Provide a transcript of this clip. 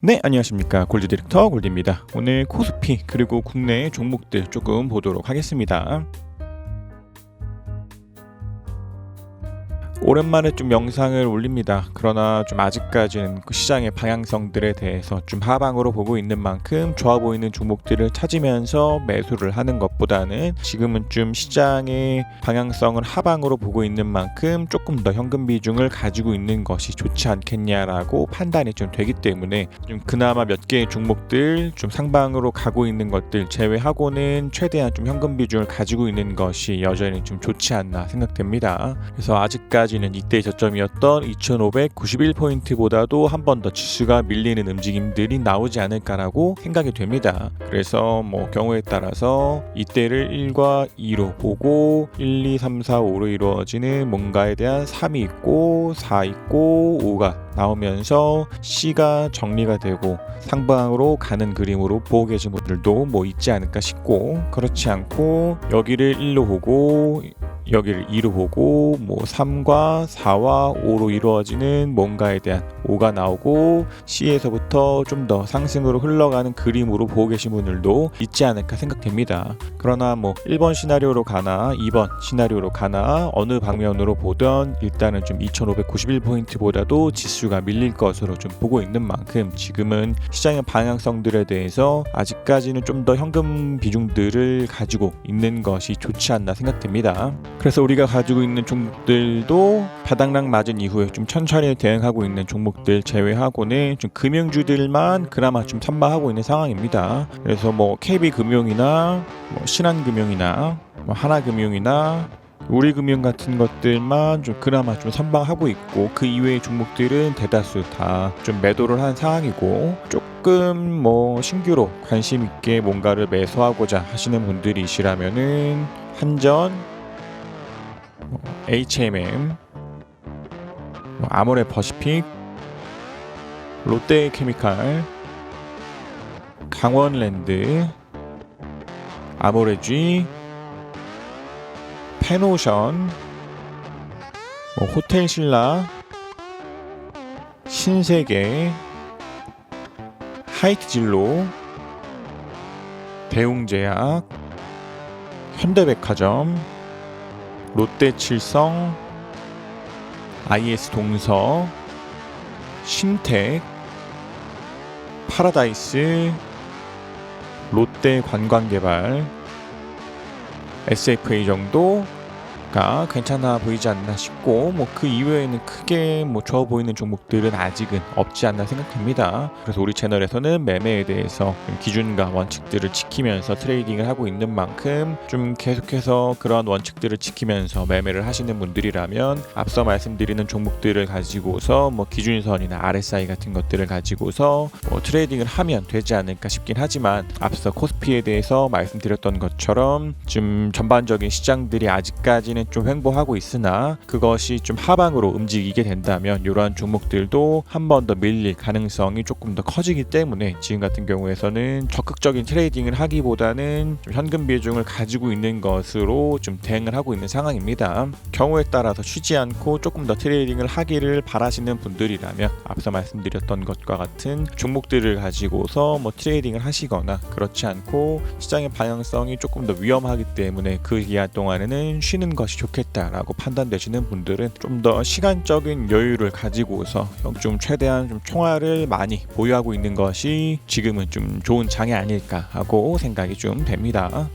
네, 안녕하십니까. 골드 디렉터 골드입니다. 오늘 코스피 그리고 국내 종목들 조금 보도록 하겠습니다. 오랜만에 좀 영상을 올립니다. 그러나 좀 아직까지는 그 시장의 방향성들에 대해서 좀 하방으로 보고 있는 만큼 좋아 보이는 종목들을 찾으면서 매수를 하는 것보다는 지금은 좀 시장의 방향성을 하방으로 보고 있는 만큼 조금 더 현금 비중을 가지고 있는 것이 좋지 않겠냐라고 판단이 좀 되기 때문에 좀 그나마 몇 개의 종목들 좀 상방으로 가고 있는 것들 제외하고는 최대한 좀 현금 비중을 가지고 있는 것이 여전히 좀 좋지 않나 생각됩니다. 그래서 아직까지는 이때 저점이었던 2591포인트보다도 한 번 더 지수가 밀리는 움직임들이 나오지 않을까라고 생각이 됩니다. 그래서 경우에 따라서 이때를 1과 2로 보고 1, 2, 3, 4, 5로 이루어지는 뭔가에 대한 3이 있고 4 있고 5가 나오면서 C가 정리가 되고 상방으로 가는 그림으로 보고 계신 분들도 있지 않을까 싶고, 그렇지 않고 여기를 1로 보고 여기를 2로 보고 3과 4와 5로 이루어지는 뭔가에 대한 5가 나오고 C에서부터 좀 더 상승으로 흘러가는 그림으로 보고 계신 분들도 있지 않을까 생각됩니다. 그러나 1번 시나리오로 가나 2번 시나리오로 가나 어느 방면으로 보던 일단은 좀 2591포인트보다도 지수가 밀릴 것으로 좀 보고 있는 만큼 지금은 시장의 방향성들에 대해서 아직까지는 좀 더 현금 비중들을 가지고 있는 것이 좋지 않나 생각됩니다. 그래서 우리가 가지고 있는 종목들도 바닥락 맞은 이후에 좀 천천히 대응하고 있는 종목들 제외하고는 좀 금융주들만 그나마 좀 선방하고 있는 상황입니다. 그래서 KB금융이나 신한금융이나 하나금융이나 우리금융 같은 것들만 좀 그나마 좀 선방하고 있고, 그 이외의 종목들은 대다수 다 좀 매도를 한 상황이고, 조금 신규로 관심 있게 뭔가를 매수하고자 하시는 분들이시라면은 한전, HMM, 아모레퍼시픽, 롯데케미칼, 강원랜드, 아모레G, 페노션, 호텔신라, 신세계, 하이트진로, 대웅제약, 현대백화점, 롯데칠성, IS동서, 신택, 파라다이스, 롯데관광개발, SFA 정도가 괜찮아 보이지 않나 싶고, 그 이외에는 크게 좋아 보이는 종목들은 아직은 없지 않나 생각됩니다. 그래서 우리 채널에서는 매매에 대해서 기준과 원칙들을 지키면서 트레이딩을 하고 있는 만큼 좀 계속해서 그런 원칙들을 지키면서 매매를 하시는 분들이라면 앞서 말씀드리는 종목들을 가지고서 기준선이나 RSI 같은 것들을 가지고서 트레이딩을 하면 되지 않을까 싶긴 하지만, 앞서 코스피에 대해서 말씀드렸던 것처럼 좀 전반적인 시장들이 아직까지는 좀 횡보하고 있으나 그것이 좀 하방으로 움직이게 된다면 이러한 종목들도 한 번 더 밀릴 가능성이 조금 더 커지기 때문에 지금 같은 경우에서는 적극적인 트레이딩을 하기보다는 좀 현금 비중을 가지고 있는 것으로 좀 대응을 하고 있는 상황입니다. 경우에 따라서 쉬지 않고 조금 더 트레이딩을 하기를 바라시는 분들이라면 앞서 말씀드렸던 것과 같은 종목들을 가지고서 트레이딩을 하시거나, 그렇지 않고 시장의 방향성이 조금 더 위험하기 때문에 그 기간 동안에는 쉬는 것이 좋겠다라고 판단되시는 분들은 좀 더 시간적인 여유를 가지고서 좀 최대한 좀 총알을 많이 보유하고 있는 것이 지금은 좀 좋은 장이 아닐까 하고 생각이 좀 됩니다.